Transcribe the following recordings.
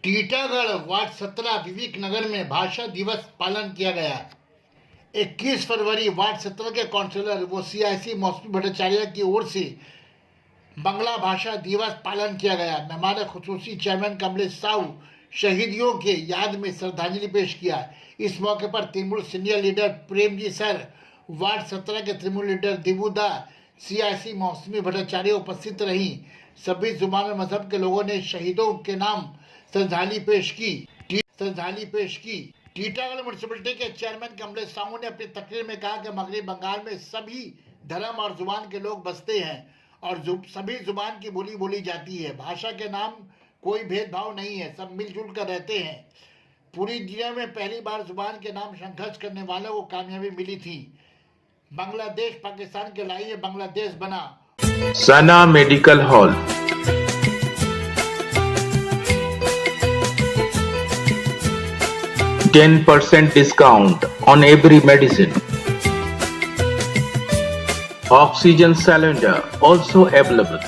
Titagarh ward 17 विवेक नगर में भाषा दिवस पालन किया गया। 21 फरवरी वार्ड 17 के काउंसिलर व सियासी मौसमी भट्टाचार्य की ओर से बांग्ला भाषा दिवस पालन किया गया। मेहमान खुसूसी चेयरमैन कमलेश साहू शहीदियों के याद में श्रद्धांजलि पेश किया। इस मौके पर Trinamool senior leader Prem ji sir, ward 17 के तृणमूल लीडर दिवुदा, सियासी मौसमी भट्टाचार्य उपस्थित रही। सभी जुबान और मजहब के लोगों ने शहीदों के नाम श्रद्धांजलि पेश की। टीटागढ़ म्यूनिसिपैलिटी के चेयरमैन कमलेश साहू ने अपनी तकरीर में कहा कि मगरबी बंगाल में सभी धर्म और जुबान के लोग बसते हैं और सभी जुबान की बोली बोली जाती है। भाषा के नाम कोई भेदभाव नहीं है, सब मिलजुल कर रहते हैं। पूरी दुनिया में पहली बार जुबान के नाम संघर्ष करने वालों को कामयाबी मिली थी। बांग्लादेश पाकिस्तान के लाइए बांग्लादेश बना। सना medical hall, 10% discount on every medicine. Oxygen cylinder also available.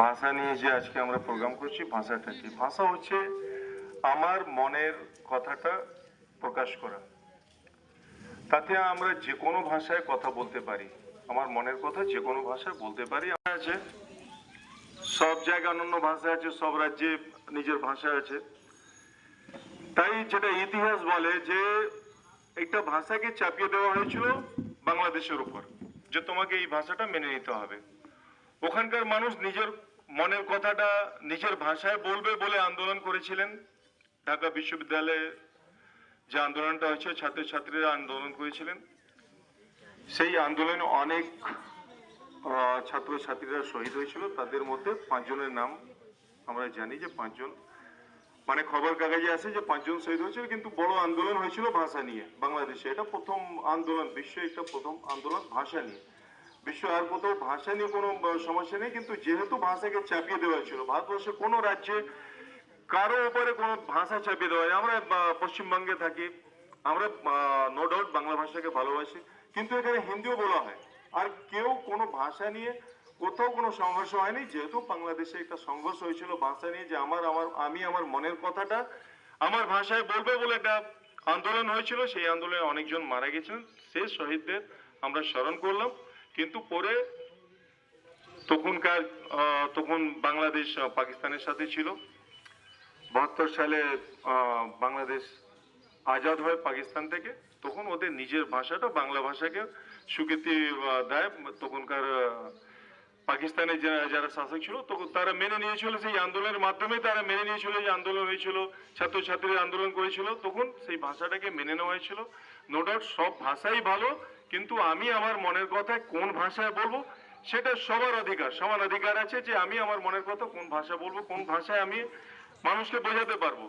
ভাষা নিয়ে যে আজকে আমরা প্রোগ্রাম করছি, ভাষাটা কি? ভাষা হচ্ছে আমার মনের কথাটা প্রকাশ করা। তাতে আমরা যে কোনো ভাষায় কথা বলতে পারি, আমার মনের কথা যে কোনো ভাষায় বলতে পারি। আছে সব জায়গায় অন্য ভাষা আছে, সব রাজ্যে নিজের ভাষা আছে। তাই যেটা ইতিহাস বলে যে একটা ভাষাকে চাপিয়ে দেওয়া হয়েছিল বাংলাদেশের উপর, যে তোমাকে এই ভাষাটা মেনে নিতে হবে। ওখানকার মানুষ নিজের মনের কথাটা নিজের ভাষায় বলবে বলে আন্দোলন করেছিলেন। ঢাকা বিশ্ববিদ্যালয়ে যে আন্দোলনটা হয়েছে, ছাত্রছাত্রীরা আন্দোলন করেছিলেন। সেই আন্দোলনে অনেক ছাত্রছাত্রীরা শহীদ হয়েছিল। তাদের মধ্যে 5 জনের নাম আমরা জানি, যে 5 জন, মানে খবর কাগজে আছে যে 5 জন শহীদ হয়েছিল। কিন্তু বড় আন্দোলন হয়েছিল ভাষা নিয়ে বাংলাদেশে। এটা প্রথম আন্দোলন, বিশ্বে একটা প্রথম আন্দোলন ভাষা নিয়ে। বিশ্ব আর কোথাও ভাষা নিয়ে কোনো সমস্যা নেই, কিন্তু যেহেতু ভাষাকে চাপিয়ে দেওয়া ছিল, ভারতবর্ষে কোনো রাজ্যে কারো উপরে কোনো ভাষা চাপিয়ে দেওয়া হয়। আমরা পশ্চিমবঙ্গে থাকি, আমরা নো ডাউট বাংলা ভাষাকে ভালোবাসি, কিন্তু এখানে হিন্দিও বলা হয়। আর কেউ কোনো ভাষা নিয়ে কোথাও কোনো সংঘর্ষ হয়নি। যেহেতু বাংলাদেশে একটা সংঘর্ষ হয়েছিল ভাষা নিয়ে, যে আমি আমার মনের কথাটা আমার ভাষায় বলবে বলে একটা আন্দোলন হয়েছিল। সেই আন্দোলনে অনেকজন মারা গেছিলেন। সেই শহীদদের আমরা স্মরণ করলাম। কিন্তু পরে তখন বাংলাদেশ পাকিস্তানের সাথে ছিল। 72 সালে বাংলাদেশ আজাদ হয় পাকিস্তান থেকে। তখন ওদের নিজের ভাষাটা বাংলা ভাষাকে স্বীকৃতি দেয়। তখনকার পাকিস্তানে যারা শাসক ছিল তখন তারা মেনে নিয়েছিল, সেই আন্দোলনের মাধ্যমে তারা মেনে নিয়েছিল। যে আন্দোলন হয়েছিল, ছাত্রছাত্রীরা আন্দোলন করেছিল, তখন সেই ভাষাটাকে মেনে নেওয়া হয়েছিল। নো ডাউট সব ভাষাই ভালো, কিন্তু আমি আমার মনের কথা কোন ভাষায় বলবো সেটা সবার অধিকার, সমান অধিকার আছে। যে আমি আমার মনের কথা কোন ভাষা বলবো, কোন ভাষায় আমি মানুষকে বোঝাতে পারবো,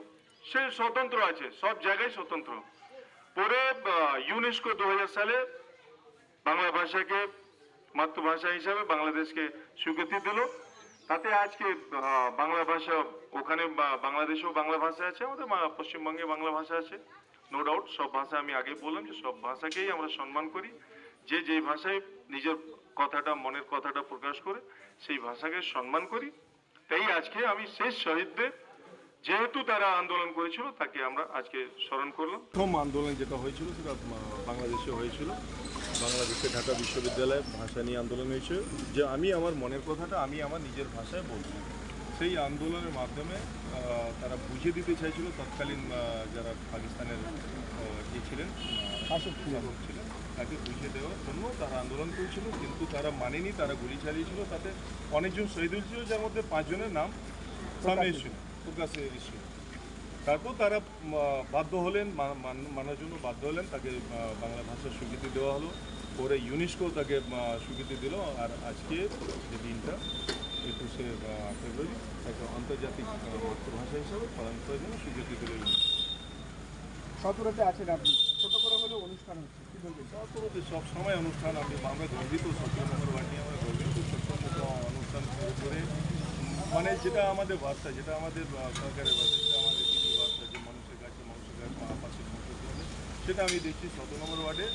সে স্বতন্ত্র আছে, সব জায়গায় স্বতন্ত্র। পরে ইউনেস্কো 2000 সালে বাংলা ভাষাকে মাতৃভাষা হিসাবে বাংলাদেশকে স্বীকৃতি দিল। তাতে আজকে বাংলা ভাষা ওখানে বাংলাদেশেও বাংলা ভাষা আছে, আমাদের পশ্চিমবঙ্গে বাংলা ভাষা আছে। নো ডাউট সব ভাষা, আমি আগে বললাম যে সব ভাষাকেই আমরা সম্মান করি। যে যেই ভাষায় নিজের কথাটা, মনের কথাটা প্রকাশ করে, সেই ভাষাকে সম্মান করি। তাই আজকে আমি শেষ শহীদদের, যেহেতু তারা আন্দোলন করেছিল, তাকে আমরা আজকে স্মরণ করলাম। প্রথম আন্দোলন যেটা হয়েছিল সেটা বাংলাদেশে হয়েছিল। বাংলাদেশে ঢাকা বিশ্ববিদ্যালয়ে ভাষা নিয়ে আন্দোলন হয়েছে, যে আমি আমার মনের কথাটা আমি আমার নিজের ভাষায় বলছি। সেই আন্দোলনের মাধ্যমে তারা বুঝিয়ে দিতে চাইছিল তৎকালীন যারা পাকিস্তানের ছিলেন, শাসক ছিলেন, তাকে বুঝিয়ে দেওয়ার জন্য তারা আন্দোলন করেছিল। কিন্তু তারা মানেনি, তারা গুলি চালিয়েছিল। তাতে অনেকজন শহীদ হয়েছিল, যার মধ্যে 5 জনের নাম সামনে এসেছিল, প্রকাশে এসেছিল। তারপর তারা বাধ্য হলেন, মানার জন্য বাধ্য হলেন, তাকে বাংলা ভাষার স্বীকৃতি দেওয়া হলো। পরে ইউনেস্কো তাকে স্বীকৃতি দিল। আর আজকে যে দিনটা 21শে ফেব্রুয়ারি তাকে আন্তর্জাতিক মাতৃভাষা হিসাবে পালন করার জন্য স্বীকৃতি দিল ইউনেস্কো। সতেরোতে আছেন আপনি, ছোটো করে হলেও অনুষ্ঠান হচ্ছে, কী বলবেন? সতেরোতে সব সময় অনুষ্ঠান, আমরা গর্বিত 17 নম্বর ওয়ার্ড নিয়ে আমরা গর্বিত। 17 অনুষ্ঠান করে মানে যেটা আমাদের বার্তা, যেটা আমাদের সরকারের বার্তা, যেটা আমাদের দিদি বার্তা, যে মানুষের কাছে পাশে পৌঁছতে হবে, সেটা আমি দেখছি 17 নম্বর ওয়ার্ডে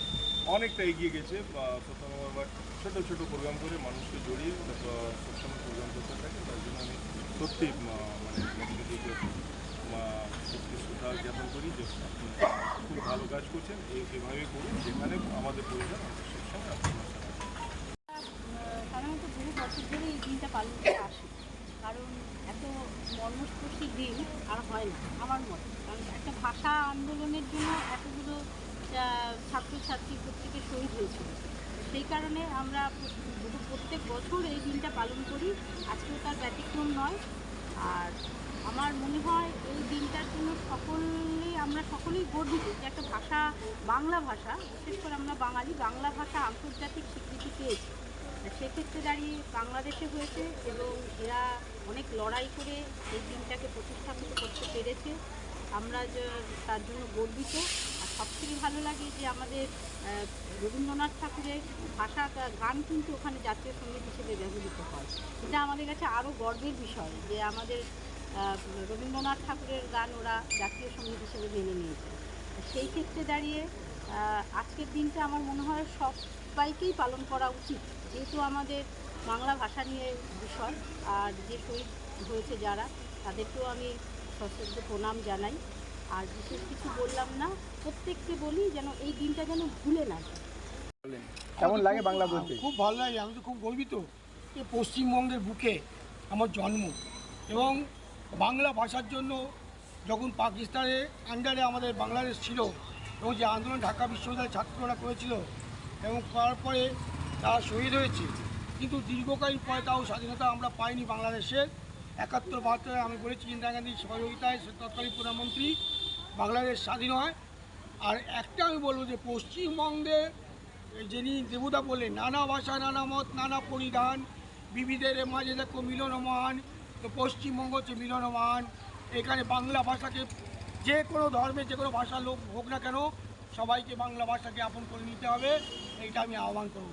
অনেকটা এগিয়ে গেছে। 17 নম্বর ওয়ার্ড ছোটো ছোটো প্রোগ্রাম করে মানুষকে জড়িয়ে সবসময় প্রোগ্রাম করতে থাকে। তার জন্য আমি সত্যি দিকে সত্যি শ্রদ্ধা জ্ঞাপন করি যে আপনি খুব ভালো কাজ করছেন, এভাবেই করুন, যেখানে আমাদের প্রয়োজন সবসময় আপনার সাধারণত বহু বছর ধরে এই দিনটা পালন করে আসি, কারণ এত মর্মস্পর্শী দিন আর হয় না আমার মতে। কারণ একটা ভাষা আন্দোলনের জন্য এতগুলো ছাত্রছাত্রী প্রত্যেকে শহীদ হয়েছিল, সেই কারণে আমরা প্রত্যেক বছর এই দিনটা পালন করি। আজকেও তার ব্যতিক্রম নয়। আর আমার মনে হয় এই দিনটার জন্য আমরা সকলেই গর্বিত যে একটা ভাষা, বাংলা ভাষা, বিশেষ করে আমরা বাঙালি, বাংলা ভাষা আন্তর্জাতিক স্বীকৃতি পেয়েছে। সেক্ষেত্রে দাঁড়িয়ে বাংলাদেশে হয়েছে এবং এরা অনেক লড়াই করে এই দিনটাকে প্রতিস্থাপিত করতে পেরেছে। আমরা তার জন্য গর্বিত। আর সবথেকে ভালো লাগে যে আমাদের রবীন্দ্রনাথ ঠাকুরের ভাষা গান কিন্তু ওখানে জাতীয় সঙ্গীত হিসেবে ব্যবহৃত হয়। এটা আমাদের কাছে আরও গর্বের বিষয় যে আমাদের রবীন্দ্রনাথ ঠাকুরের গান ওরা জাতীয় সঙ্গীত হিসেবে মেনে নিয়েছে। সেই ক্ষেত্রে দাঁড়িয়ে আজকের দিনটা আমার মনে হয় সবাইকেই পালন করা উচিত, যেহেতু আমাদের বাংলা ভাষা নিয়ে বিষয়। আর যে শহীদ হয়েছে যারা, তাদেরকেও আমি সশ্রদ্ধ প্রণাম জানাই। আর বিশেষ কিছু বললাম না, প্রত্যেককে বলি যেন এই দিনটা যেন ভুলে না যায়। কেমন লাগে বাংলা বলতে? খুব ভালো লাগে। আমি তো খুব গর্বিত যে পশ্চিমবঙ্গের বুকে আমার জন্ম, এবং বাংলা ভাষার জন্য যখন পাকিস্তানের আন্ডারে আমাদের বাংলাদেশ ছিল এবং যে আন্দোলন ঢাকা বিশ্ববিদ্যালয়ের ছাত্ররা করেছিল এবং তারপরে তারা শহীদ হয়েছে, কিন্তু দীর্ঘকালীন পরে তাও স্বাধীনতা আমরা পাইনি বাংলাদেশের। 71-72 আমি বলেছি ইন্দিরা গান্ধীর সহযোগিতায় তৎকালীন প্রধানমন্ত্রী বাংলাদেশ স্বাধীন হয়। আর একটা আমি বলবো যে পশ্চিমবঙ্গে যিনি দেবতা বললেন, নানা ভাষা নানা মত নানা পরিধান, বিবিধের মাঝে দেখো মিলনমান, তো পশ্চিমবঙ্গ হচ্ছে মিলনমান। এখানে বাংলা ভাষাকে যে কোনো ধর্মের যে কোনো ভাষার লোক হোক না কেন, সবাইকে বাংলা ভাষাকে আপন করে নিতে হবে, এইটা আমি আহ্বান করব।